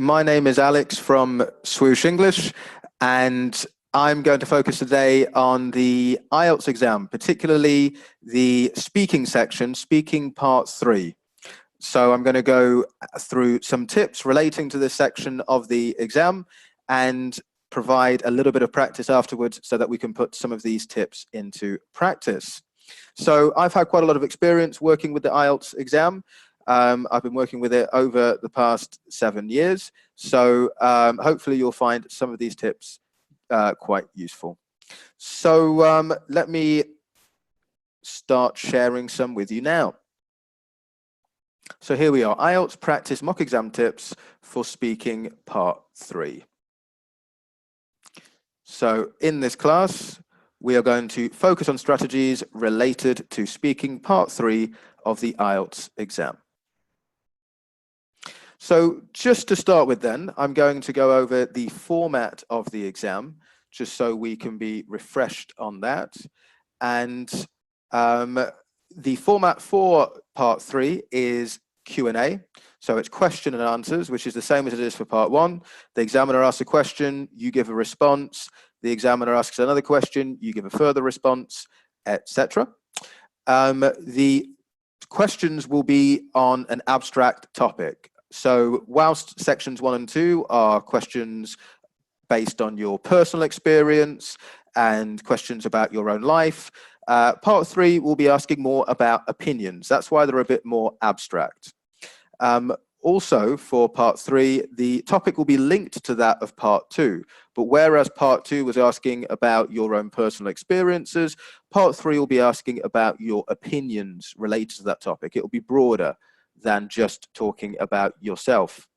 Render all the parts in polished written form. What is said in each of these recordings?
my name is Alex from Swoosh English, and I'm going to focus today on the IELTS exam, particularly the speaking section, speaking part 3. So I'm going to go through some tips relating to this section of the exam and provide a little bit of practice afterwards so that we can put some of these tips into practice. So I've had quite a lot of experience working with the IELTS exam. I've been working with it over the past 7 years. So hopefully you'll find some of these tips quite useful. So let me start sharing some with you now. So here we are, IELTS practice mock exam tips for speaking part 3. So in this class, we are going to focus on strategies related to speaking part 3 of the IELTS exam. So just to start with then, I'm going to go over the format of the exam, just so we can be refreshed on that. And the format for part 3 is Q&A. So it's question and answers, which is the same as it is for part 1. The examiner asks a question, you give a response. The examiner asks another question, you give a further response, etc. The questions will be on an abstract topic. So whilst sections 1 and 2 are questions based on your personal experience and questions about your own life, part 3 will be asking more about opinions. That's why they're a bit more abstract. Also for part 3, the topic will be linked to that of part 2. But whereas part 2 was asking about your own personal experiences, part 3 will be asking about your opinions related to that topic. It will be broader than just talking about yourself.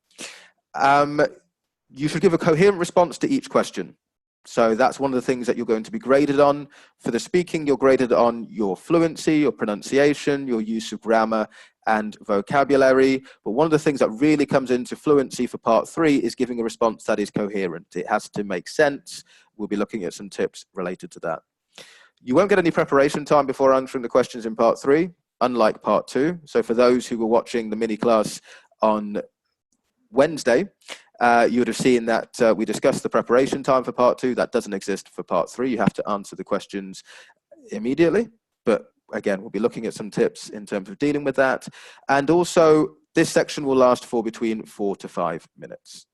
You should give a coherent response to each question. So that's one of the things that you're going to be graded on. For the speaking, you're graded on your fluency, your pronunciation, your use of grammar and vocabulary. But one of the things that really comes into fluency for part 3 is giving a response that is coherent. It has to make sense. We'll be looking at some tips related to that. You won't get any preparation time before answering the questions in part 3, unlike part 2. So for those who were watching the mini class on Wednesday, you would have seen that we discussed the preparation time for part 2. That doesn't exist for part 3. You have to answer the questions immediately. But again, we'll be looking at some tips in terms of dealing with that. And also, this section will last for between 4 to 5 minutes.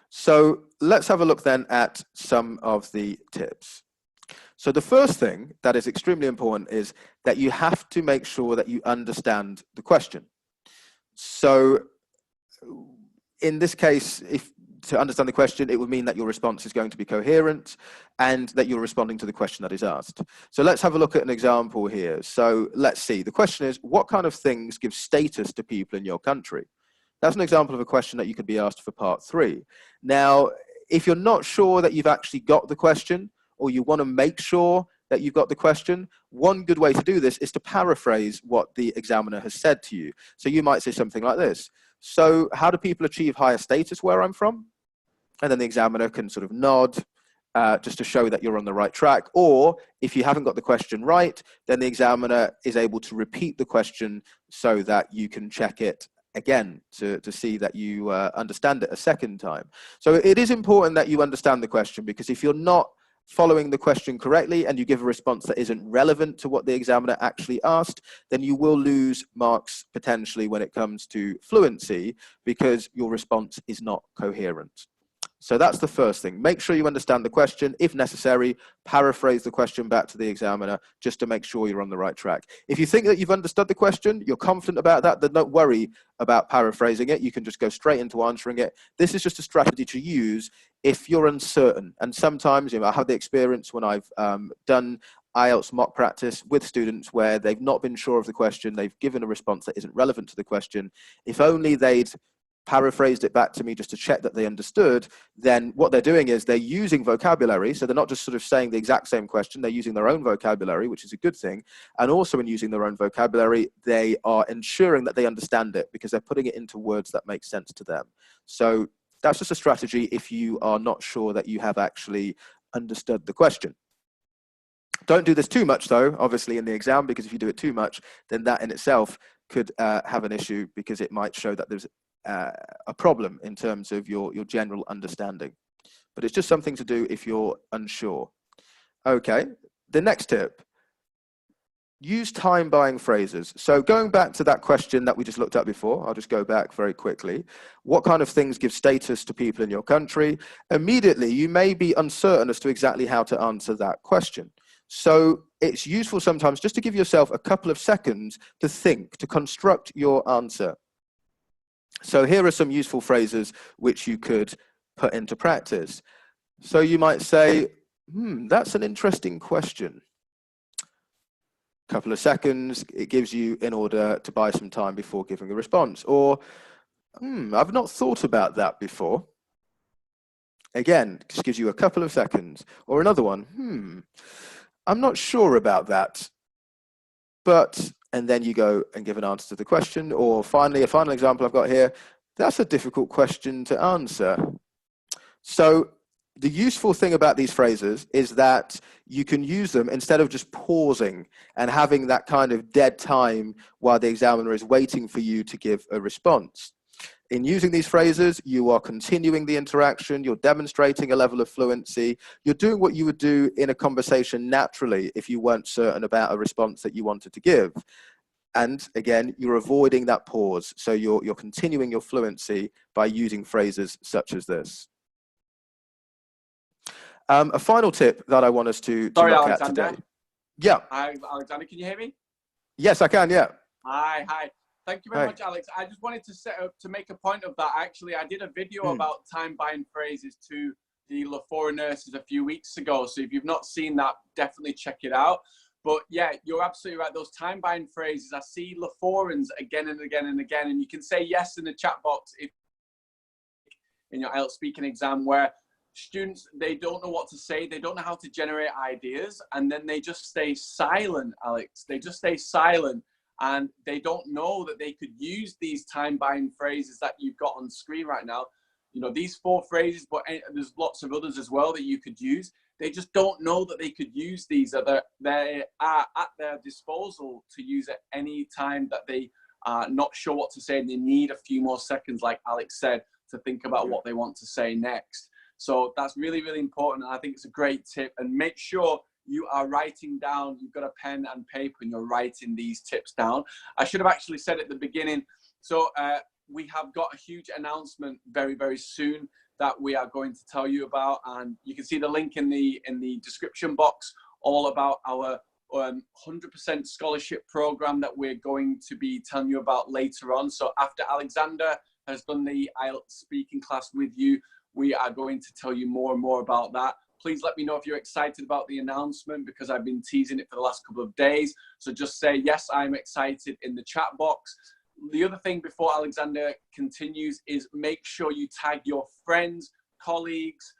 So let's have a look then at some of the tips. So the first thing that is extremely important is that you have to make sure that you understand the question. So in this case, if to understand the question, it would mean that your response is going to be coherent and that you're responding to the question that is asked. So let's have a look at an example here. So let's see. The question is, what kind of things give status to people in your country? That's an example of a question that you could be asked for part 3. Now, if you're not sure that you've actually got the question, or you want to make sure that you've got the question, one good way to do this is to paraphrase what the examiner has said to you. So you might say something like this. So how do people achieve higher status where I'm from? And then the examiner can sort of nod just to show that you're on the right track. Or if you haven't got the question right, then the examiner is able to repeat the question so that you can check it again to see that you understand it a second time. So it is important that you understand the question, because if you're not following the question correctly and you give a response that isn't relevant to what the examiner actually asked, then you will lose marks potentially when it comes to fluency, because your response is not coherent. So that's the first thing. Make sure you understand the question. If necessary, paraphrase the question back to the examiner just to make sure you're on the right track. If you think that you've understood the question, you're confident about that, then don't worry about paraphrasing it. You can just go straight into answering it. This is just a strategy to use if you're uncertain. And sometimes, I have the experience when I've done IELTS mock practice with students where they've not been sure of the question, they've given a response that isn't relevant to the question. If only they'd paraphrased it back to me just to check that they understood, then what they're doing is they're using vocabulary. So they're not just sort of saying the exact same question, they're using their own vocabulary, which is a good thing. And also in using their own vocabulary, they are ensuring that they understand it because they're putting it into words that make sense to them. So that's just a strategy if you are not sure that you have actually understood the question. Don't do this too much though, obviously in the exam, because if you do it too much, then that in itself could have an issue, because it might show that there's a problem in terms of your general understanding. But it's just something to do if you're unsure. Okay, the next tip. Use time-buying phrases. So going back to that question that we just looked at before, I'll just go back very quickly. What kind of things give status to people in your country? Immediately, you may be uncertain as to exactly how to answer that question. So it's useful sometimes just to give yourself a couple of seconds to think, to construct your answer. So here are some useful phrases which you could put into practice. So you might say, that's an interesting question. Couple of seconds it gives you in order to buy some time before giving a response. Or I've not thought about that before. Again, just gives you a couple of seconds. Or another one, I'm not sure about that, but, and then you go and give an answer to the question. Or finally, a final example I've got here, that's a difficult question to answer. So the useful thing about these phrases is that you can use them instead of just pausing and having that kind of dead time while the examiner is waiting for you to give a response. In using these phrases, you are continuing the interaction, you're demonstrating a level of fluency, you're doing what you would do in a conversation naturally if you weren't certain about a response that you wanted to give. And again, you're avoiding that pause. So you're continuing your fluency by using phrases such as this. A final tip that I want us to look Alexander. at today. Yeah. Hi, Alexander, can you hear me? Yes, I can, yeah. Hi. Thank you very much, Alex. I just wanted to make a point of that. Actually, I did a video about time-buying phrases to the LaFora nurses a few weeks ago. So if you've not seen that, definitely check it out. But yeah, you're absolutely right. Those time-buying phrases, I see LaForans again and again and again. And you can say yes in the chat box if in your IELTS speaking exam where students, they don't know what to say, they don't know how to generate ideas, and then they just stay silent, Alex. They just stay silent, and they don't know that they could use these time-buying phrases that you've got on screen right now. You know, these 4 phrases, but there's lots of others as well that you could use. They just don't know that they could use these, that they are at their disposal to use at any time that they are not sure what to say, and they need a few more seconds, like Alex said, to think about what they want to say next. So that's really, really important. And I think it's a great tip. And make sure you are writing down, you've got a pen and paper and you're writing these tips down. I should have actually said at the beginning. So we have got a huge announcement very, very soon that we are going to tell you about. And you can see the link in the description box, all about our 100% scholarship program that we're going to be telling you about later on. So after Alexander has done the IELTS speaking class with you, we are going to tell you more and more about that. Please let me know if you're excited about the announcement, because I've been teasing it for the last couple of days. So just say, yes, I'm excited in the chat box. The other thing before Alexander continues is make sure you tag your friends, colleagues,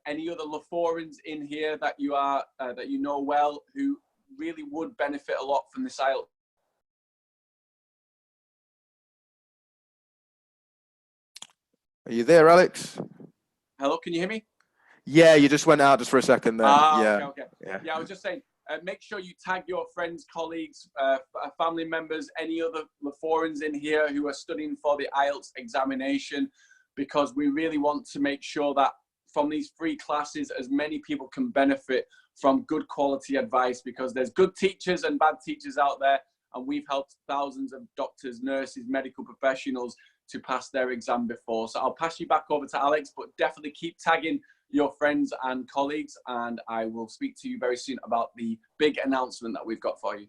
any other LaForans in here that you are that you know well, who really would benefit a lot from this IELTS. Are you there, Alex? Hello, can you hear me? Yeah, you just went out just for a second then. Okay. Yeah, I was just saying, make sure you tag your friends, colleagues, family members, any other LaForans in here who are studying for the IELTS examination, because we really want to make sure that from these free classes, as many people can benefit from good quality advice, because there's good teachers and bad teachers out there, and we've helped thousands of doctors, nurses, medical professionals to pass their exam before. So I'll pass you back over to Alex, but definitely keep tagging your friends and colleagues, and I will speak to you very soon about the big announcement that we've got for you.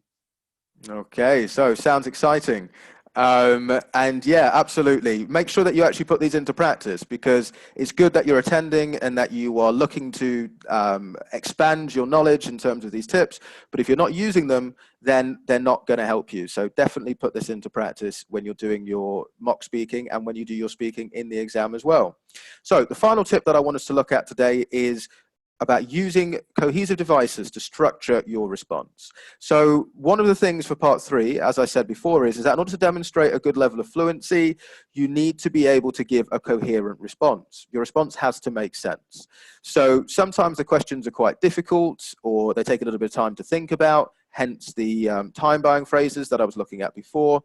Okay, so sounds exciting. And yeah, absolutely. Make sure that you actually put these into practice, because it's good that you're attending and that you are looking to expand your knowledge in terms of these tips. But if you're not using them, then they're not going to help you. So definitely put this into practice when you're doing your mock speaking and when you do your speaking in the exam as well. So the final tip that I want us to look at today is about using cohesive devices to structure your response. So one of the things for part 3, as I said before, is that in order to demonstrate a good level of fluency, you need to be able to give a coherent response. Your response has to make sense. So sometimes the questions are quite difficult, or they take a little bit of time to think about, hence the time-buying phrases that I was looking at before.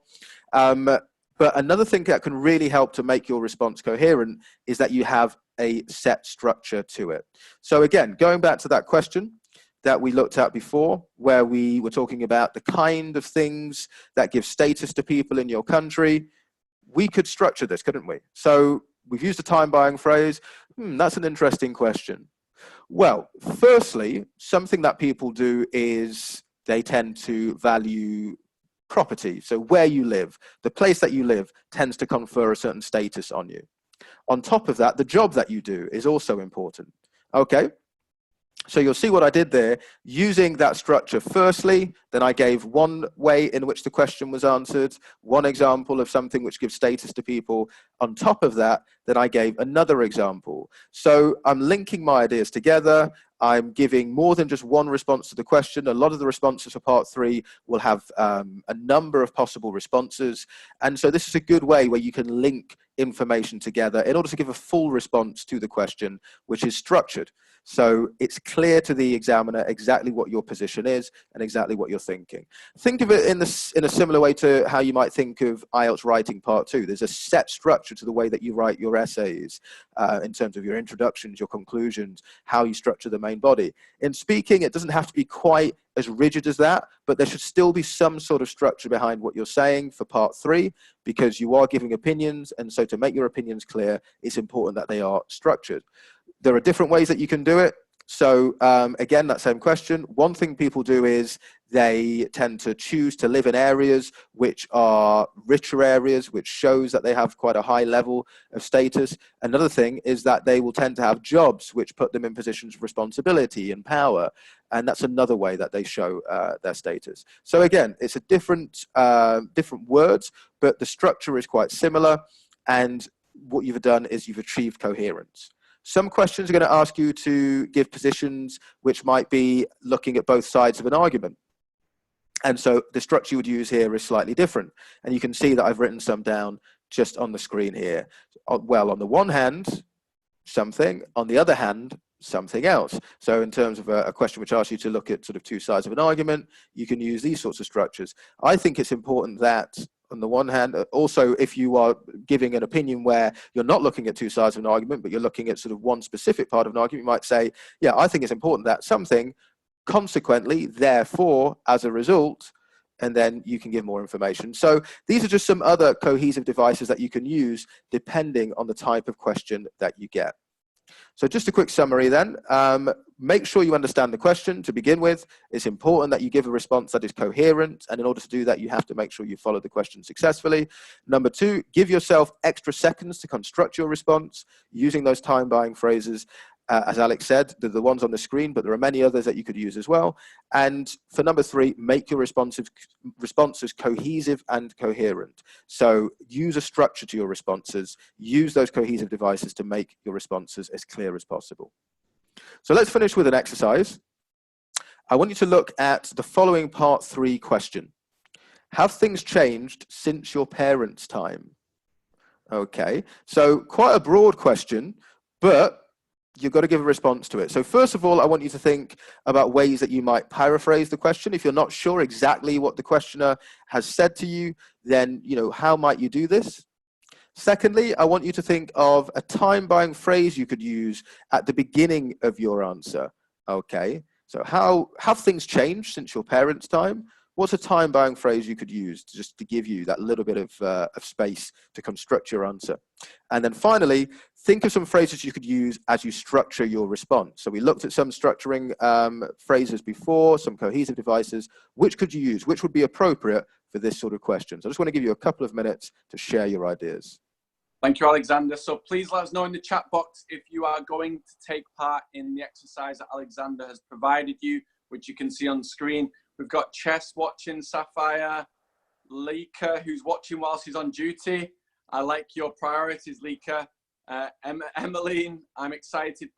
But another thing that can really help to make your response coherent is that you have a set structure to it. So again, going back to that question that we looked at before, where we were talking about the kind of things that give status to people in your country, we could structure this, couldn't we? So we've used a time-buying phrase. That's an interesting question. Well, firstly, something that people do is they tend to value property. So where you live, the place that you live tends to confer a certain status on you. On top of that, the job that you do is also important. Okay. So you'll see what I did there, using that structure firstly, then I gave one way in which the question was answered, one example of something which gives status to people. On top of that, then I gave another example. So I'm linking my ideas together. I'm giving more than just one response to the question. A lot of the responses for part 3 will have a number of possible responses. And so this is a good way where you can link information together in order to give a full response to the question, which is structured. So it's clear to the examiner exactly what your position is and exactly what you're thinking. Think of it in a similar way to how you might think of IELTS writing part 2. There's a set structure to the way that you write your essays in terms of your introductions, your conclusions, how you structure the main body. In speaking, it doesn't have to be quite as rigid as that, but there should still be some sort of structure behind what you're saying for part 3, because you are giving opinions, and so to make your opinions clear, it's important that they are structured. There are different ways that you can do it. So again, that same question. One thing people do is they tend to choose to live in areas which are richer areas, which shows that they have quite a high level of status. Another thing is that they will tend to have jobs which put them in positions of responsibility and power. And that's another way that they show their status. So again, it's a different words, but the structure is quite similar. And what you've done is you've achieved coherence. Some questions are going to ask you to give positions which might be looking at both sides of an argument. And so the structure you would use here is slightly different. And you can see that I've written some down just on the screen here. Well, on the one hand, something, on the other hand, something else. So in terms of a question which asks you to look at sort of two sides of an argument, you can use these sorts of structures. I think it's important that on the one hand, also if you are giving an opinion where you're not looking at two sides of an argument, but you're looking at sort of one specific part of an argument, you might say, yeah, I think it's important that something, consequently, therefore, as a result, and then you can give more information. So these are just some other cohesive devices that you can use depending on the type of question that you get. So just a quick summary then. Make sure you understand the question to begin with. It's important that you give a response that is coherent, and in order to do that, you have to make sure you follow the question successfully. Number 2, give yourself extra seconds to construct your response using those time-buying phrases. As Alex said, they're the ones on the screen, but there are many others that you could use as well. And for number 3, make your responses cohesive and coherent. So use a structure to your responses. Use those cohesive devices to make your responses as clear as possible. So let's finish with an exercise. I want you to look at the following part 3 question. Have things changed since your parents' time? Okay, so quite a broad question, but you've got to give a response to it. So first of all, I want you to think about ways that you might paraphrase the question. If you're not sure exactly what the questioner has said to you, then, how might you do this? Secondly, I want you to think of a time-buying phrase you could use at the beginning of your answer. Okay, so how have things changed since your parents' time? What's a time-buying phrase you could use just to give you that little bit of space to construct your answer? And then finally, think of some phrases you could use as you structure your response. So we looked at some structuring phrases before, some cohesive devices. Which could you use? Which would be appropriate for this sort of question? So I just want to give you a couple of minutes to share your ideas. Thank you, Alexander. So please let us know in the chat box if you are going to take part in the exercise that Alexander has provided you, which you can see on screen. We've got Chess watching, Sapphire, Lika, who's watching whilst he's on duty. I like your priorities, Lika. Emmeline, I'm excited.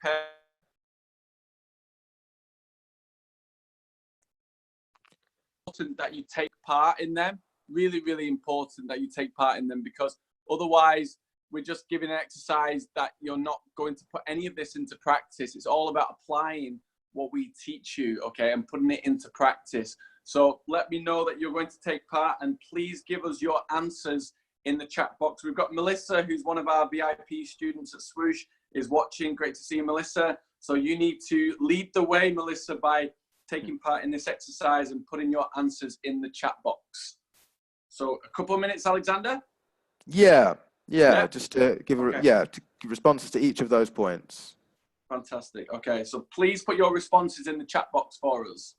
Important that you take part in them. Really, really important that you take part in them, because otherwise we're just giving an exercise that you're not going to put any of this into practice. It's all about applying what we teach you, okay, and putting it into practice. So let me know that you're going to take part, and please give us your answers in the chat box. We've got Melissa, who's one of our VIP students at Swoosh, is watching. Great to see you, Melissa. So you need to lead the way, Melissa, by taking part in this exercise and putting your answers in the chat box. So a couple of minutes, Alexander? Yeah. Just to give responses to each of those points. Fantastic. Okay, so please put your responses in the chat box for us.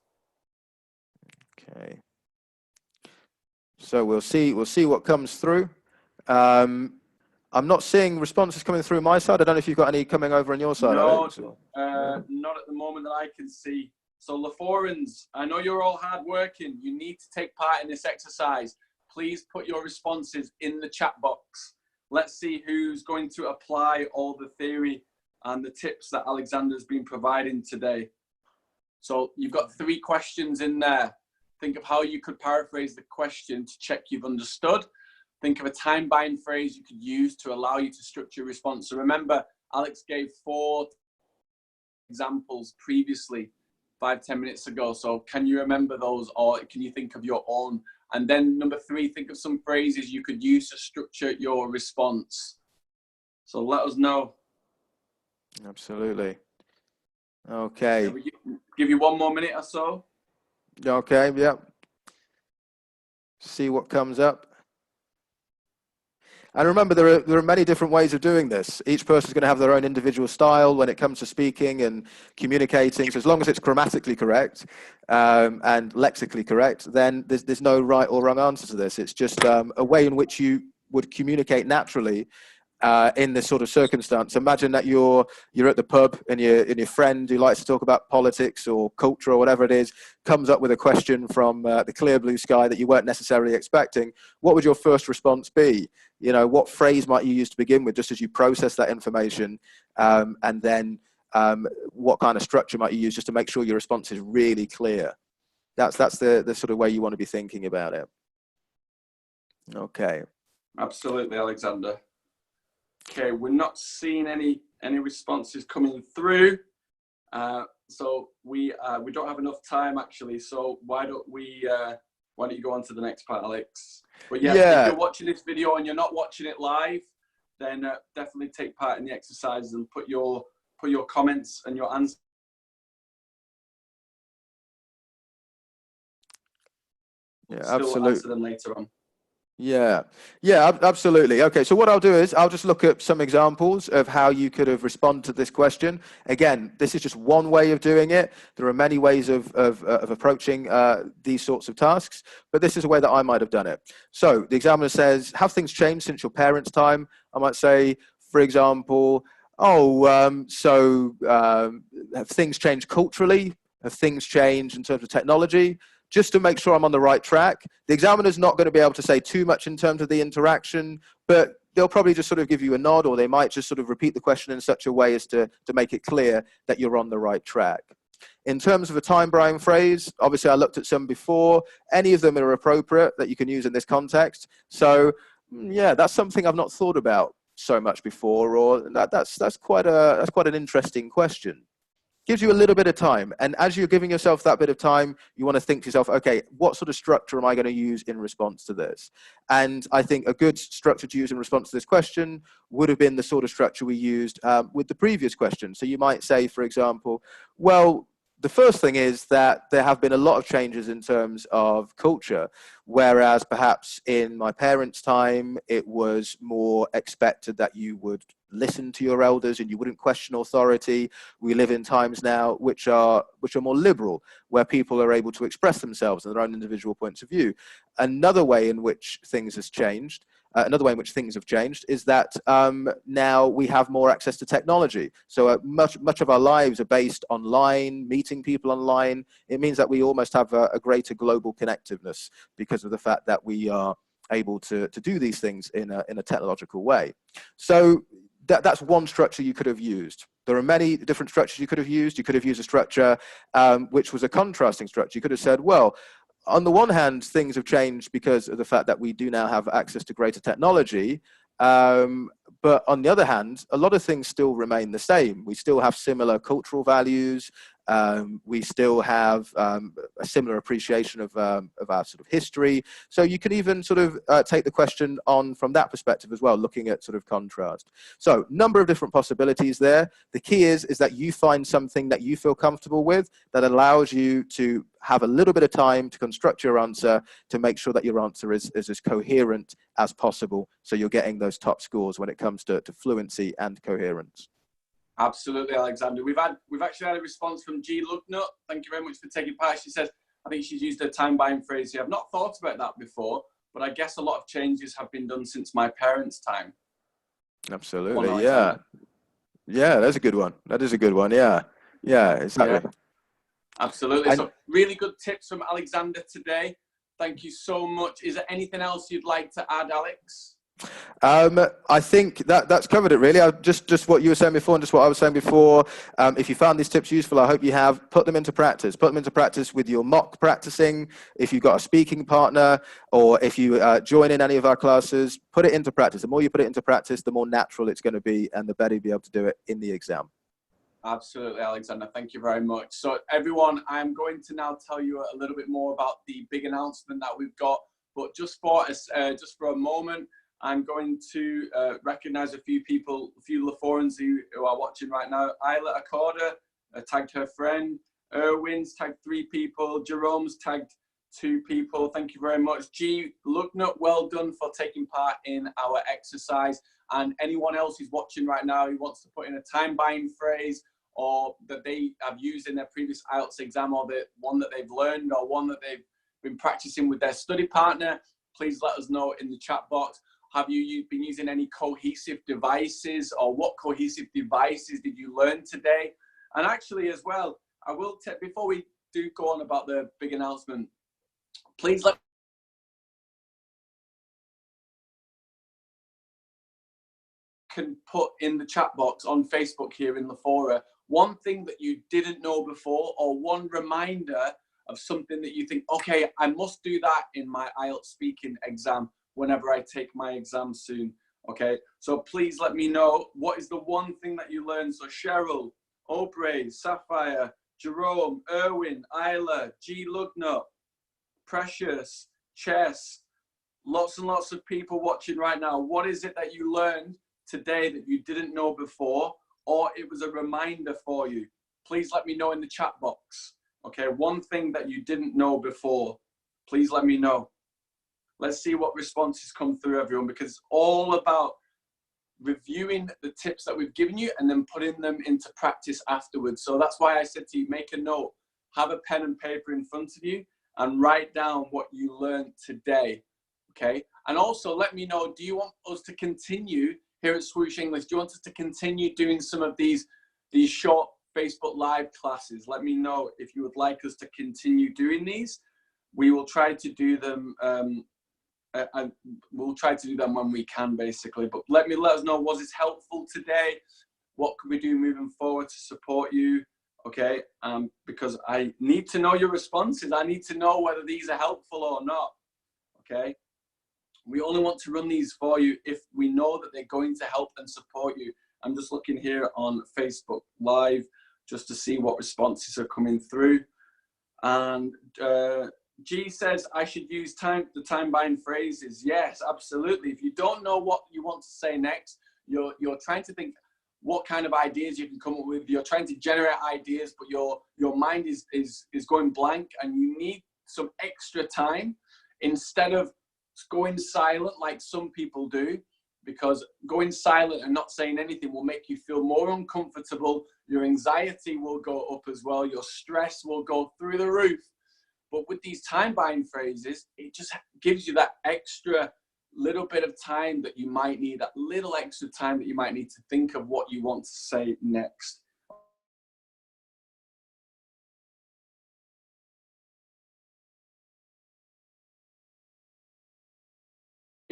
Okay. So we'll see what comes through. I'm not seeing responses coming through my side. I don't know if you've got any coming over on your side. No, not at the moment that I can see. So Laforans, I know you're all hardworking. You need to take part in this exercise. Please put your responses in the chat box. Let's see who's going to apply all the theory and the tips that Alexander's been providing today. So you've got 3 questions in there. Think of how you could paraphrase the question to check you've understood. Think of a time-bound phrase you could use to allow you to structure your response. So remember, Alex gave 4 examples previously, 5-10 minutes ago. So can you remember those, or can you think of your own? And then number 3, think of some phrases you could use to structure your response. So let us know. Absolutely. Okay. We give you 1 more minute or so. Okay, yeah. See what comes up. And remember, there are many different ways of doing this. Each person is going to have their own individual style when it comes to speaking and communicating. So as long as it's grammatically correct and lexically correct, then there's no right or wrong answer to this. It's just a way in which you would communicate naturally in this sort of circumstance. Imagine that you're at the pub and your friend who likes to talk about politics or culture or whatever it is comes up with a question from the clear blue sky that you weren't necessarily expecting. What would your first response be? You know, what phrase might you use to begin with just as you process that information, and then what kind of structure might you use just to make sure your response is really clear? That's the sort of way you want to be thinking about it. Okay. Absolutely, Alexander. Okay, we're not seeing any responses coming through, so we don't have enough time actually. So why don't you go on to the next part, Alex? But yeah, if you're watching this video and you're not watching it live, then definitely take part in the exercises and put your comments and your answers. Yeah, still absolutely. Answer them later on. Yeah, absolutely. Okay, so what I'll do is I'll just look at some examples of how you could have responded to this question. Again, this is just one way of doing it. There are many ways of approaching these sorts of tasks, but this is a way that I might have done it. So the examiner says, have things changed since your parents' time? I might say, for example, have things changed culturally? Have things changed in terms of technology? Just to make sure I'm on the right track. The examiner's not going to be able to say too much in terms of the interaction, but they'll probably just sort of give you a nod, or they might just sort of repeat the question in such a way as to make it clear that you're on the right track. In terms of a time-bound phrase, obviously I looked at some before. Any of them are appropriate that you can use in this context. So yeah, that's something I've not thought about so much before, or that's quite an interesting question. Gives you a little bit of time, and as you're giving yourself that bit of time, you want to think to yourself, okay, what sort of structure am I going to use in response to this? And I think a good structure to use in response to this question would have been the sort of structure we used with the previous question. So you might say, for example, well, the first thing is that there have been a lot of changes in terms of culture, whereas perhaps in my parents' time, it was more expected that you would listen to your elders and you wouldn't question authority. We live in times now which are more liberal, where people are able to express themselves and their own individual points of view. Another way in which things have changed is that now we have more access to technology. So much of our lives are based online, meeting people online. It means that we almost have a greater global connectiveness because of the fact that we are able to do these things in a technological way. So that's one structure you could have used. There are many different structures you could have used. You could have used a structure which was a contrasting structure. You could have said, well, on the one hand, things have changed because of the fact that we do now have access to greater technology. But on the other hand, a lot of things still remain the same. We still have similar cultural values. We still have a similar appreciation of our sort of history. So you can even sort of take the question on from that perspective as well, looking at sort of contrast. So number of different possibilities there. The key is that you find something that you feel comfortable with that allows you to have a little bit of time to construct your answer to make sure that your answer is as coherent as possible. So you're getting those top scores when it comes to fluency and coherence. Absolutely, Alexander. We've actually had a response from G. Lugnut. Thank you very much for taking part. She says, I think she's used a time-buying phrase here. I've not thought about that before, but I guess a lot of changes have been done since my parents' time. Absolutely, well, yeah. Yeah, that's a good one. That is a good one, yeah. Yeah, exactly. Yeah. Absolutely. So really good tips from Alexander today. Thank you so much. Is there anything else you'd like to add, Alex? I think that's covered it really. Just what you were saying before and just what I was saying before. If you found these tips useful, I hope you have. Put them into practice. Put them into practice with your mock practicing. If you've got a speaking partner, or if you join in any of our classes, put it into practice. The more you put it into practice, the more natural it's going to be, and the better you'll be able to do it in the exam. Absolutely, Alexander. Thank you very much. So everyone, I'm going to now tell you a little bit more about the big announcement that we've got. But just for a moment, I'm going to recognize a few people, a few LaForans who are watching right now. Isla Accorda tagged her friend. Erwin's tagged 3 people. Jerome's tagged 2 people. Thank you very much. G. Lugnut, well done for taking part in our exercise. And anyone else who's watching right now who wants to put in a time-buying phrase or that they have used in their previous IELTS exam, or the one that they've learned, or one that they've been practicing with their study partner, please let us know in the chat box. Have you been using any cohesive devices, or what cohesive devices did you learn today? And actually as well, I will before we do go on about the big announcement, please let can put in the chat box on Facebook here in the forum one thing that you didn't know before, or one reminder of something that you think, okay, I must do that in my IELTS speaking exam whenever I take my exam soon. Okay, so please let me know what is the one thing that you learned. So Cheryl, Aubrey, Sapphire, Jerome, Erwin, Isla, G. Lugnut, Precious, Chess, lots and lots of people watching right now. What is it that you learned today that you didn't know before, or it was a reminder for you? Please let me know in the chat box. Okay, one thing that you didn't know before, please let me know. Let's see what responses come through, everyone, because it's all about reviewing the tips that we've given you and then putting them into practice afterwards. So that's why I said to you, make a note, have a pen and paper in front of you and write down what you learned today. Okay, and also let me know, do you want us to continue here at Swoosh English? Do you want us to continue doing some of these short Facebook Live classes? Let me know if you would like us to continue doing these. We will try to do them. And we'll try to do them when we can, basically. But let us know, was this helpful today? What can we do moving forward to support you? Okay, because I need to know your responses. I need to know whether these are helpful or not. Okay, we only want to run these for you if we know that they're going to help and support you. I'm just looking here on Facebook Live just to see what responses are coming through. And G says I should use the time-buying phrases. Yes, absolutely. If you don't know what you want to say next, you're trying to think what kind of ideas you can come up with. You're trying to generate ideas, but your mind is going blank, and you need some extra time instead of going silent like some people do, because going silent and not saying anything will make you feel more uncomfortable. Your anxiety will go up as well. Your stress will go through the roof. But with these time-buying phrases, it just gives you that extra little bit of time that you might need, that little extra time that you might need to think of what you want to say next.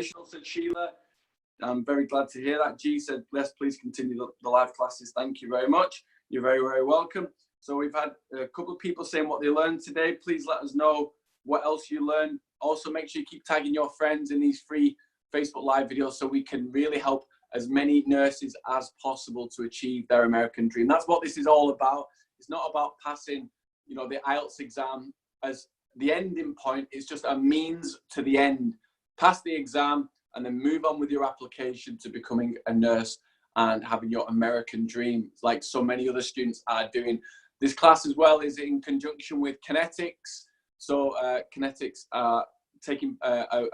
Said Sheila, I'm very glad to hear that. G said, let's please continue the live classes. Thank you very much. You're very, very welcome. So we've had a couple of people saying what they learned today. Please let us know what else you learned. Also, make sure you keep tagging your friends in these free Facebook Live videos so we can really help as many nurses as possible to achieve their American dream. That's what this is all about. It's not about passing, you know, the IELTS exam as the ending point. It's just a means to the end. Pass the exam and then move on with your application to becoming a nurse and having your American dream, like so many other students are doing. This class as well is in conjunction with Kinetics. So Kinetics are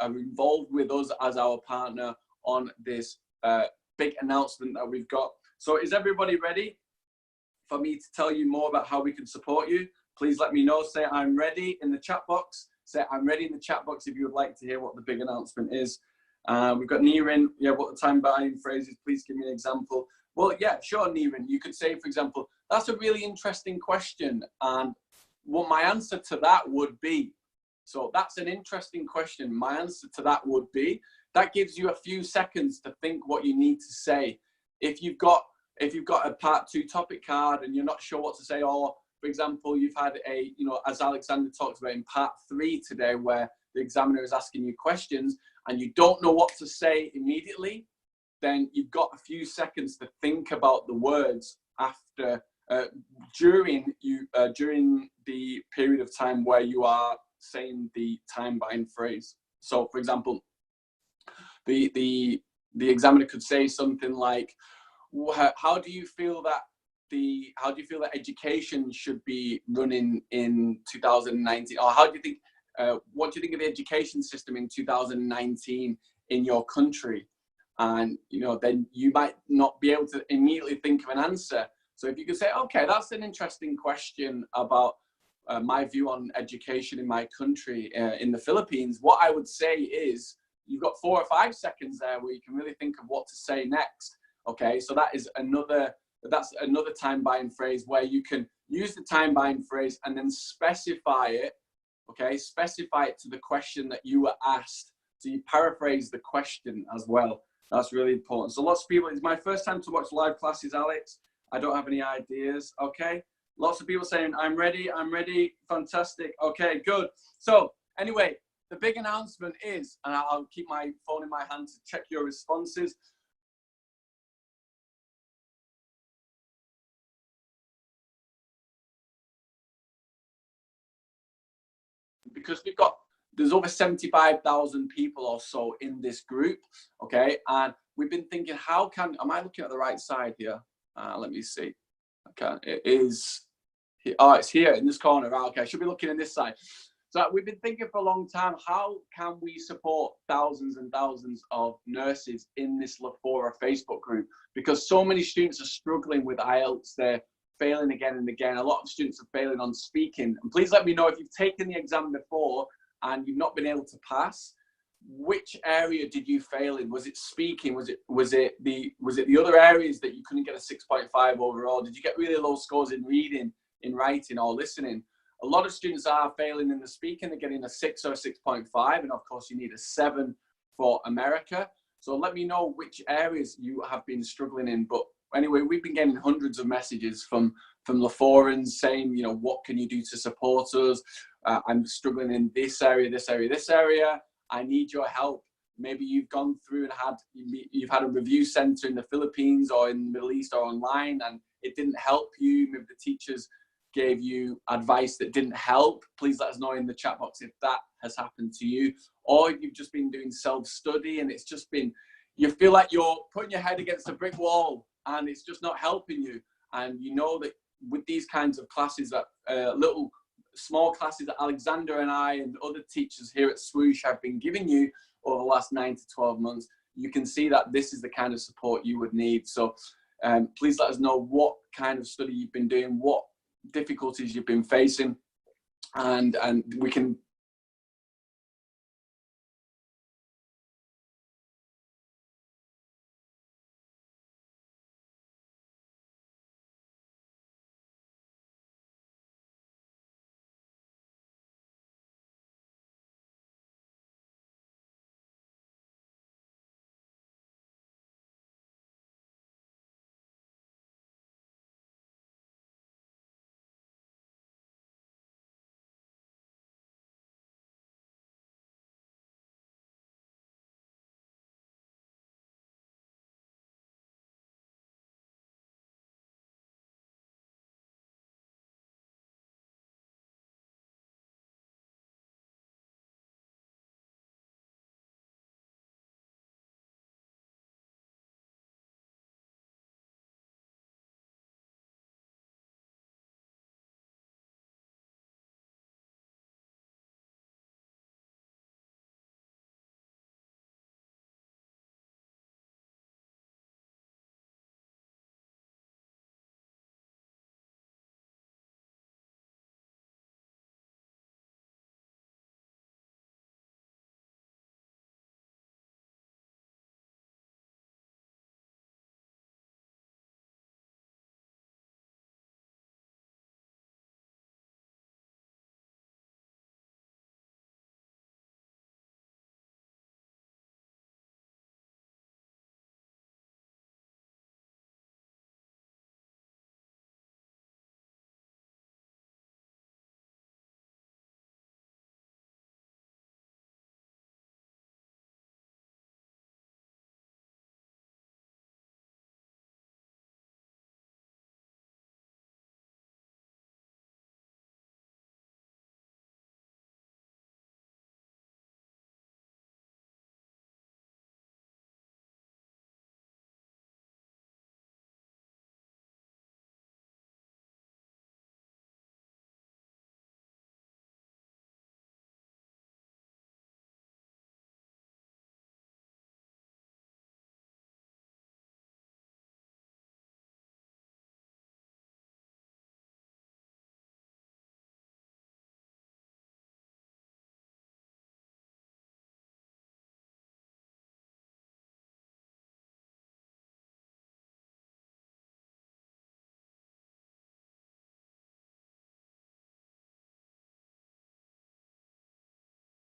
involved with us as our partner on this big announcement that we've got. So is everybody ready for me to tell you more about how we can support you? Please let me know. Say I'm ready in the chat box. Say I'm ready in the chat box if you would like to hear what the big announcement is. We've got Nirin. Yeah, what the time buying phrase is, please give me an example. Well, yeah, sure, Nirin. You could say, for example, that's a really interesting question. And what my answer to that would be, so that's an interesting question. My answer to that would be, that gives you a few seconds to think what you need to say. If you've got a part 2 topic card and you're not sure what to say, or for example, you've had a, you know, as Alexander talked about in part 3 today, where the examiner is asking you questions and you don't know what to say immediately, then you've got a few seconds to think about the words after, during the period of time where you are saying the time-bound phrase. So, for example, the examiner could say something like, "How do you feel that education should be running in 2019?" Or how do you think? What do you think of the education system in 2019 in your country? And, you know, then you might not be able to immediately think of an answer. So if you could say, okay, that's an interesting question about my view on education in my country, in the Philippines, what I would say is, you've got 4 or 5 seconds there where you can really think of what to say next. Okay, so that's another time-buying phrase where you can use the time-buying phrase and then specify it. Okay, specify it to the question that you were asked. So you paraphrase the question as well. That's really important. So lots of people, it's my first time to watch live classes, Alex. I don't have any ideas. Okay, lots of people saying, I'm ready, fantastic. Okay, good. So anyway, the big announcement is, and I'll keep my phone in my hand to check your responses. Because there's over 75,000 people or so in this group, okay? And we've been thinking, am I looking at the right side here? Let me see. Okay, it is, it's here in this corner, right? Okay, I should be looking in this side. So we've been thinking for a long time, how can we support thousands and thousands of nurses in this Lafora Facebook group? Because so many students are struggling with IELTS, they're failing again and again. A lot of students are failing on speaking. And please let me know if you've taken the exam before and you've not been able to pass. Which area did you fail in? Was it speaking? Was it the other areas that you couldn't get a 6.5 overall? Did you get really low scores in reading, in writing, or listening? A lot of students are failing in the speaking. They're getting a 6 or a 6.5, and of course you need a 7 for America. So let me know which areas you have been struggling in. But anyway, we've been getting hundreds of messages from Laforans saying, you know, what can you do to support us? I'm struggling in this area, this area, this area. I need your help. Maybe you've gone through and you've had a review center in the Philippines or in the Middle East or online, and it didn't help you. Maybe the teachers gave you advice that didn't help. Please let us know in the chat box if that has happened to you, or you've just been doing self-study and it's just been, you feel like you're putting your head against a brick wall and it's just not helping you. And you know that with these kinds of classes, that little small classes that Alexander and I and other teachers here at Swoosh have been giving you over the last 9 to 12 months, you can see that this is the kind of support you would need. So please let us know what kind of study you've been doing, what difficulties you've been facing, and we can